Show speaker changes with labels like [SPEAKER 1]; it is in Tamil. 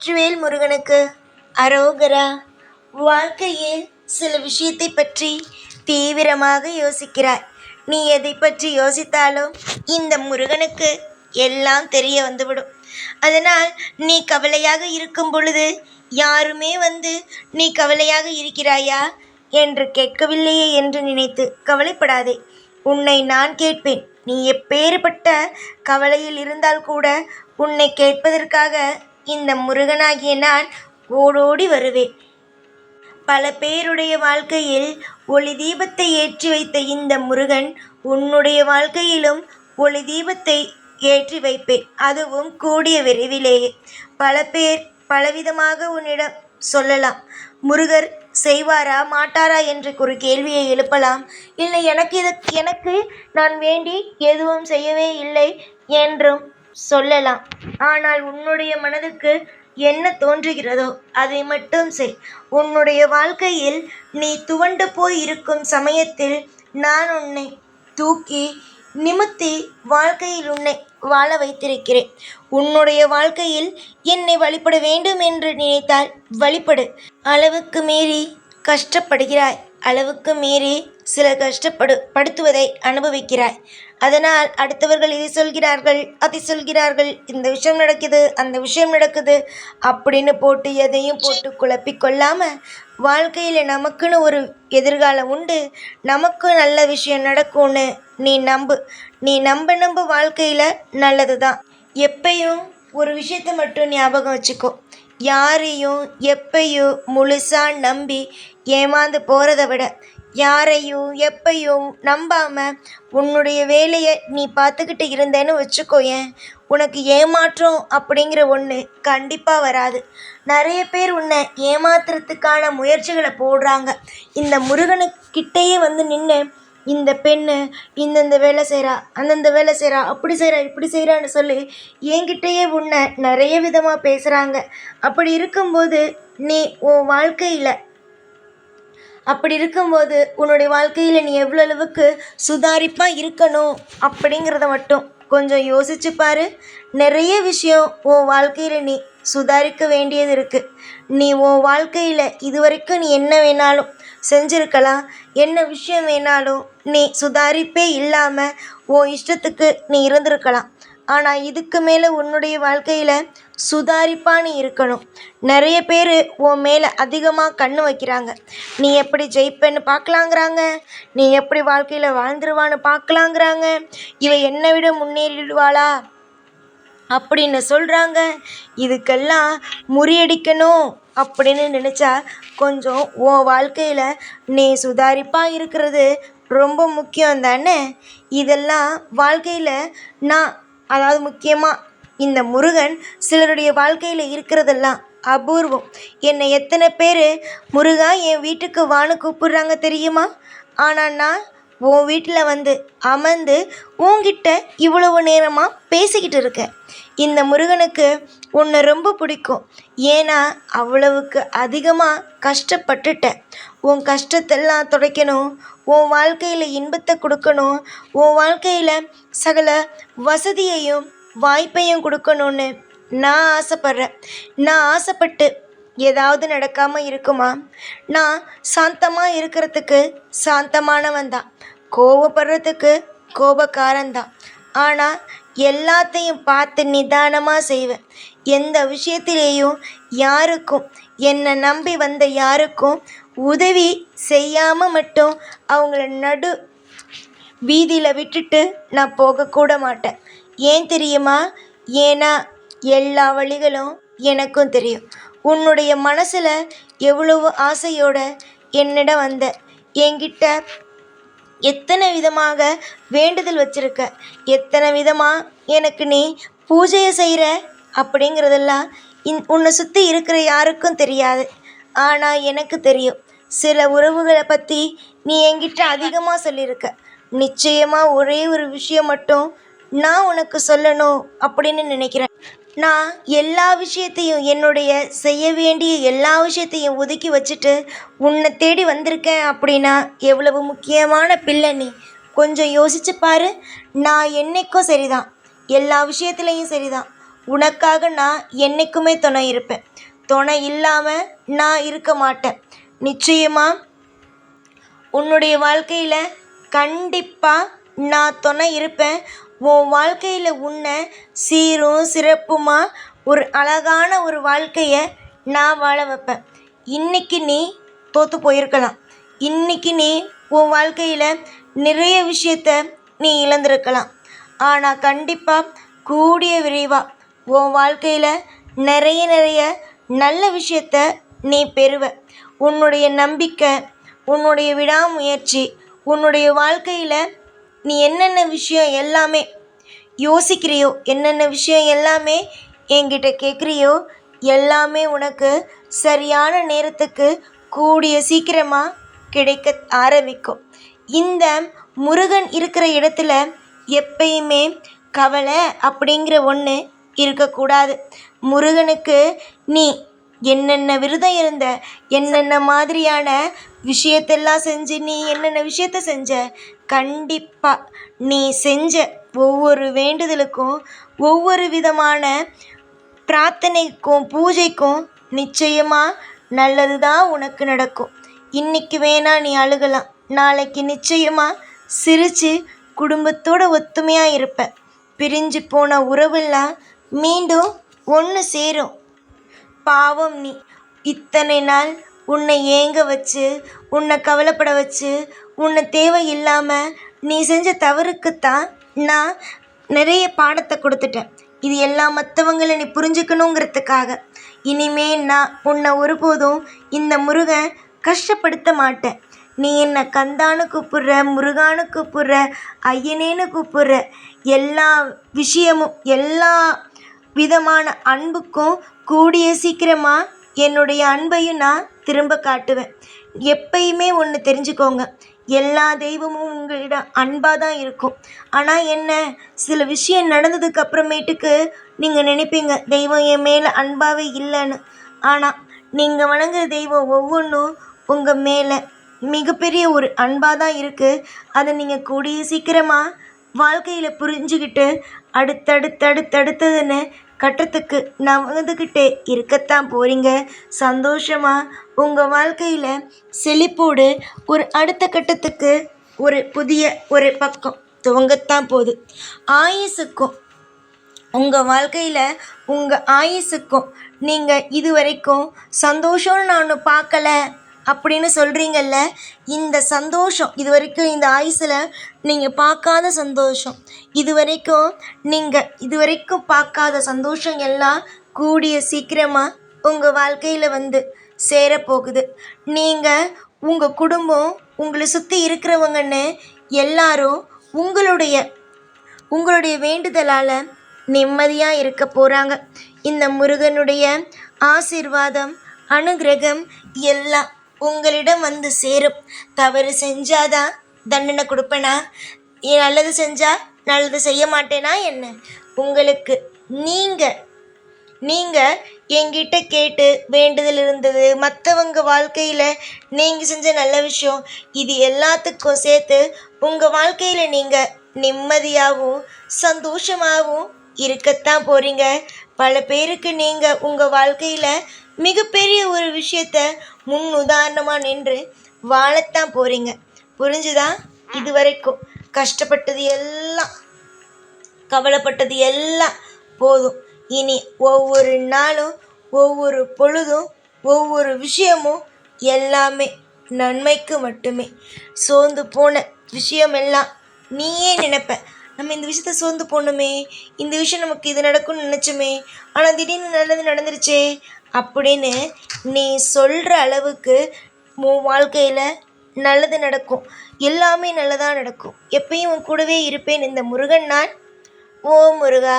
[SPEAKER 1] வெற்றிவேல் முருகனுக்கு அரோகரா. வாழ்க்கையில் சில விஷயத்தை பற்றி தீவிரமாக யோசிக்கிறாய். நீ எதை பற்றி யோசித்தாலும் இந்த முருகனுக்கு எல்லாம் தெரிய வந்துவிடும். அதனால் நீ கவலையாக இருக்கும் பொழுது யாருமே வந்து நீ கவலையாக இருக்கிறாயா என்று கேட்கவில்லையே என்று நினைத்து கவலைப்படாதே. உன்னை நான் கேட்பேன். நீ எப்பேறுபட்ட கவலையில் இருந்தால் கூட உன்னை கேட்பதற்காக இந்த முருகனாகிய நான் ஓடோடி வருவேன். பல பேருடைய வாழ்க்கையில் ஒளி தீபத்தை ஏற்றி வைத்த இந்த முருகன் உன்னுடைய வாழ்க்கையிலும் ஒளி தீபத்தை ஏற்றி வைப்பேன், அதுவும் கூடிய விரைவிலேயே. பல பேர் பலவிதமாக உன்னிடம் சொல்லலாம். முருகர் செய்வாரா மாட்டாரா என்று ஒரு கேள்வியை எழுப்பலாம். இல்லை, எனக்கு நான் வேண்டி எதுவும் செய்யவே இல்லை என்றும் சொல்லலாம். ஆனால் உன்னுடைய மனதுக்கு என்ன தோன்றுகிறதோ அதை மட்டும் செய். உன்னுடைய வாழ்க்கையில் நீ துவண்டு போய் இருக்கும் சமயத்தில் நான் உன்னை தூக்கி நிமித்தி வாழ்க்கையில் உன்னை வாழ வைத்திருக்கிறேன். உன்னுடைய வாழ்க்கையில் என்னை வழிபட வேண்டும் என்று நினைத்தால் வழிபடு. அளவுக்கு மீறி கஷ்டப்படுகிறாய், அளவுக்கு மீறி சில படுத்துவதை அனுபவிக்கிறாய். அதனால் அடுத்தவர்கள் இதை சொல்கிறார்கள், அதை சொல்கிறார்கள், இந்த விஷயம் நடக்குது, அந்த விஷயம் நடக்குது அப்படின்னு போட்டு எதையும் போட்டு குழப்பிக்கொள்ளாமல் வாழ்க்கையில் நமக்குன்னு ஒரு எதிர்காலம் உண்டு, நமக்கு நல்ல விஷயம் நடக்கும்னு நீ நம்பு. நீ நம்ப வாழ்க்கையில் நல்லது தான். எப்பயும் ஒரு விஷயத்தை மட்டும் ஞாபகம் வச்சுக்கோ. யாரையும் எப்பையும் முழுசாக நம்பி ஏமாந்து போகிறத விட யாரையும் எப்பையும் நம்பாமல் உன்னுடைய வேலையை நீ பார்த்துக்கிட்டு இருந்தேன்னு வச்சுக்கோயேன், உனக்கு ஏமாற்றம் அப்படிங்கிற ஒன்று கண்டிப்பாக வராது. நிறைய பேர் உன்னை ஏமாத்துறதுக்கான முயற்சிகளை போடுறாங்க. இந்த முருகனுக்கிட்டேயே வந்து நின்று இந்த பெண்ணு இந்தந்த வேலை செய்கிறா, அந்தந்த வேலை செய்கிறா, அப்படி செய்கிறா, இப்படி செய்கிறான்னு சொல்லி என்கிட்டயே உன்னை நிறைய விதமாக பேசுகிறாங்க. அப்படி இருக்கும்போது உன்னுடைய வாழ்க்கையில் நீ எவ்வளோ அளவுக்கு சுதாரிப்பாக இருக்கணும் அப்படிங்கிறத மட்டும் கொஞ்சம் யோசிச்சு பாரு. நிறைய விஷயம் உன் வாழ்க்கையில் நீ சுதாரிக்க வேண்டியது இருக்குது. நீ உன் வாழ்க்கையில் இதுவரைக்கும் நீ என்ன வேணாலும் செஞ்சுருக்கலாம், என்ன விஷயம் வேணாலும் நீ சுதாரிப்பே இல்லாமல் உன் இஷ்டத்துக்கு நீ இருந்திருக்கலாம். ஆனால் இதுக்கு மேலே உன்னுடைய வாழ்க்கையில் சுதாரிப்பாக நீ இருக்கணும். நிறைய பேர் உன் மேலே அதிகமாக கண்ணு வைக்கிறாங்க. நீ எப்படி ஜெயிப்பேன்னு பார்க்கலாங்கிறாங்க, நீ எப்படி வாழ்க்கையில் வாழ்ந்துருவான்னு பார்க்கலாங்கிறாங்க, இவ என்னை விட முன்னேறிடுவாளா அப்படின்னு சொல்கிறாங்க. இதுக்கெல்லாம் முறியடிக்கணும் அப்படின்னு நினச்சா கொஞ்சம் உன் வாழ்க்கையில் நீ சுதாரிப்பாக இருக்கிறது ரொம்ப முக்கியம் தானே. இதெல்லாம் வாழ்க்கையில் அதாவது முக்கியமாக இந்த முருகன் சிலருடைய வாழ்க்கையில் இருக்கிறதெல்லாம் அபூர்வம். என்னை எத்தனை பேர் முருகா என் வீட்டுக்கு வான்னு கூப்பிடுறாங்க தெரியுமா? ஆனால் நான் உன் வீட்டில் வந்து அமர்ந்து உன்கிட்ட இவ்வளவு நேரமாக பேசிக்கிட்டு இருக்கேன். இந்த முருகனுக்கு உன்னை ரொம்ப பிடிக்கும். ஏன்னா அவ்வளவுக்கு அதிகமாக கஷ்டப்பட்டுட்டேன். உன் கஷ்டத்தெல்லாம் துடைக்கணும், உன் வாழ்க்கையில் இன்பத்தை கொடுக்கணும், உன் வாழ்க்கையில் சகல வசதியையும் வாய்ப்பையும் கொடுக்கணும்னு நான் ஆசைப்பட்றேன். நான் ஆசைப்பட்டு ஏதாவது நடக்காமல் இருக்குமா? நான் சாந்தமாக இருக்கிறதுக்கு சாந்தமானவன் தான், கோபப்படுறதுக்கு கோபக்காரன்தான். ஆனால் எல்லாத்தையும் பார்த்து நிதானமாக செய்வேன். எந்த விஷயத்திலேயும் யாருக்கும், என்னை நம்பி வந்த யாருக்கும் உதவி செய்யாமல் மட்டும் அவங்கள நடு வீதியில் விட்டுட்டு நான் போகக்கூட மாட்டேன். ஏன் தெரியுமா? ஏன்னா எல்லா வழிகளும் எனக்கும் தெரியும். உன்னுடைய மனசில் எவ்வளவு ஆசையோட என்னிடம் வந்த, என்கிட்ட எத்தனை விதமாக வேண்டுதல் வச்சுருக்க, எத்தனை விதமாக எனக்கு நீ பூஜையை செய்கிற அப்படிங்கிறதெல்லாம் உன்னை சுற்றி இருக்கிற யாருக்கும் தெரியாது. ஆனால் எனக்கு தெரியும். சில உறவுகளை பற்றி நீ என்கிட்ட அதிகமாக சொல்லியிருக்க. நிச்சயமாக ஒரே ஒரு விஷயம் மட்டும் நான் உனக்கு சொல்லணும் அப்படின்னு நினைக்கிறேன். நான் எல்லா விஷயத்தையும், என்னுடைய செய்ய வேண்டிய எல்லா விஷயத்தையும் ஒதுக்கி வச்சுட்டு உன்னை தேடி வந்திருக்கேன் அப்படின்னா எவ்வளவு முக்கியமான பிள்ளை நீ. கொஞ்சம் யோசிச்சு பாரு. நான் என்னைக்கும் சரிதான், எல்லா விஷயத்துலேயும் சரிதான். உனக்காக நான் என்றைக்குமே துணை இருப்பேன். துணை இல்லாமல் நான் இருக்க மாட்டேன். நிச்சயமாக உன்னுடைய வாழ்க்கையில் கண்டிப்பாக நான் துணை இருப்பேன். உன் வாழ்க்கையில் உன்னை சீரும் சிறப்புமா ஒரு அழகான ஒரு வாழ்க்கையை நான் வாழ வைப்பேன். இன்றைக்கி நீ தோற்று போயிருக்கலாம். இன்றைக்கி நீ உன் வாழ்க்கையில் நிறைய விஷயத்த நீ இழந்திருக்கலாம். ஆனால் கண்டிப்பாக கூடிய விரைவாக உன் வாழ்க்கையில் நிறைய நல்ல விஷயத்த நீ பெறுவ. உன்னுடைய நம்பிக்கை, உன்னுடைய விடாமுயற்சி, உன்னுடைய வாழ்க்கையில் நீ என்னென்ன விஷயம் எல்லாமே யோசிக்கிறியோ, என்னென்ன விஷயம் எல்லாமே என்கிட்ட கேட்குறியோ, எல்லாமே உனக்கு சரியான நேரத்துக்கு கூடிய சீக்கிரமாக கிடைக்க ஆரம்பிக்கும். இந்த முருகன் இருக்கிற இடத்துல எப்பயுமே கவலை அப்படிங்கிற ஒன்று இருக்கக்கூடாது. முருகனுக்கு நீ என்னென்ன விரதம் இருந்த, என்னென்ன மாதிரியான விஷயத்தெல்லாம் செஞ்சு, நீ என்னென்ன விஷயத்த செஞ்ச, கண்டிப்பாக நீ செஞ்ச ஒவ்வொரு வேண்டுதலுக்கும், ஒவ்வொரு விதமான பிரார்த்தனைக்கும், பூஜைக்கும் நிச்சயமாக நல்லது தான் உனக்கு நடக்கும். இன்றைக்கி வேணா நீ அழுகலாம், நாளைக்கு நிச்சயமாக சிரித்து குடும்பத்தோட ஒத்துமையாக இருப்ப. பிரிஞ்சு போன உறவெல்லாம் மீண்டும் ஒன்று சேரும். பாவம் நீ இத்தனை நாள் உன்னை ஏங்க வச்சு, உன்னை கவலைப்பட வச்சு, உன்னை தேவையில்லாமல் நீ செஞ்ச தவறுக்குத்தான் நான் நிறைய பாடத்தை கொடுத்துட்டேன். இது எல்லாம் மற்றவங்களை நீ புரிஞ்சுக்கணுங்கிறதுக்காக. இனிமே நான் உன்னை ஒருபோதும் இந்த முருகன் கஷ்டப்படுத்த மாட்டேன். நீ என்னை கந்தான்னு கூப்பிட்ற, முருகான்னு கூப்பிட்ற, ஐயனேன்னு கூப்பிட்ற, எல்லா விஷயமும் எல்லா விதமான அன்புக்கும் கூடிய சீக்கிரமாக என்னுடைய அன்பையும் நான் திரும்ப காட்டுவேன். எப்பயுமே ஒன்று தெரிஞ்சுக்கோங்க, எல்லா தெய்வமும் உங்களிடம் அன்பாக தான் இருக்கும். ஆனால் என்ன, சில விஷயம் நடந்ததுக்கு அப்புறமேட்டுக்கு நீங்கள் நினைப்பீங்க தெய்வம் என் மேலே அன்பாகவே இல்லைன்னு. ஆனால் நீங்கள் வணங்குற தெய்வம் ஒவ்வொன்றும் உங்கள் மேலே மிகப்பெரிய ஒரு அன்பாக தான் இருக்குது. அதை நீங்கள் கூடிய சீக்கிரமாக வாழ்க்கையில் புரிஞ்சுக்கிட்டு அடுத்தடுத்தடுத்தடுத்ததுன்னு கட்டத்துக்கு நகர்ந்துக்கிட்டே இருக்கத்தான் போகிறீங்க. சந்தோஷமாக உங்கள் வாழ்க்கையில் செழிப்போடு ஒரு அடுத்த கட்டத்துக்கு ஒரு புதிய ஒரு பக்கம் துவங்கத்தான் போகுது. ஆயுசுக்கும் உங்கள் வாழ்க்கையில் உங்கள் ஆயுசுக்கும் நீங்கள் இதுவரைக்கும் சந்தோஷம்னு நான் ஒன்று பார்க்கல அப்படின்னு சொல்கிறீங்கல்ல, இந்த சந்தோஷம் இதுவரைக்கும் இந்த ஆயுசில் நீங்கள் பார்க்காத சந்தோஷம், இதுவரைக்கும் பார்க்காத சந்தோஷம் எல்லாம் கூடிய சீக்கிரமாக உங்கள் வாழ்க்கையில் வந்து சேரப்போகுது. நீங்கள், உங்கள் குடும்பம், உங்களை சுற்றி இருக்கிறவங்கன்னு எல்லாரும் உங்களுடைய வேண்டுதலால் நிம்மதியாக இருக்க போகிறாங்க. இந்த முருகனுடைய ஆசீர்வாதம், அனுகிரகம் எல்லாம் உங்களிடம் வந்து சேரும். தவறு செஞ்சாதான் தண்டனை கொடுப்பேனா? நல்லது செஞ்சால் நல்லது செய்ய மாட்டேனா என்ன? உங்களுக்கு நீங்கள் என்கிட்ட கேட்டு வேண்டுதல் இருந்தது, மற்றவங்க வாழ்க்கையில் நீங்கள் செஞ்ச நல்ல விஷயம், இது எல்லாத்துக்கும் சேர்த்து உங்கள் வாழ்க்கையில் நீங்கள் நிம்மதியாகவும் சந்தோஷமாகவும் இருக்கத்தான் போகிறீங்க. பல பேருக்கு நீங்கள் உங்கள் வாழ்க்கையில் மிகப்பெரிய ஒரு விஷயத்த முன் உதாரணமாக நின்று வாழத்தான் போகிறீங்க. புரிஞ்சுதா? இதுவரைக்கும் கஷ்டப்பட்டது எல்லாம், கவலைப்பட்டது எல்லாம் போதும். இனி ஒவ்வொரு நாளும், ஒவ்வொரு பொழுதும், ஒவ்வொரு விஷயமும் எல்லாமே நன்மைக்கு மட்டுமே. சோர்ந்து போன விஷயமெல்லாம் நீயே நினைப்ப, நம்ம இந்த விஷயத்த சோர்ந்து போகணுமே, இந்த விஷயம் நமக்கு இது நடக்கும்னு நினச்சோமே, ஆனால் திடீர்னு நல்லது நடந்துருச்சே அப்படின்னு நீ சொல்கிற அளவுக்கு உன் வாழ்க்கையில் நல்லது நடக்கும். எல்லாமே நல்லதாக நடக்கும். எப்பயும் உன் கூடவே இருப்பேன் இந்த முருகன் நான். ஓ முருகா.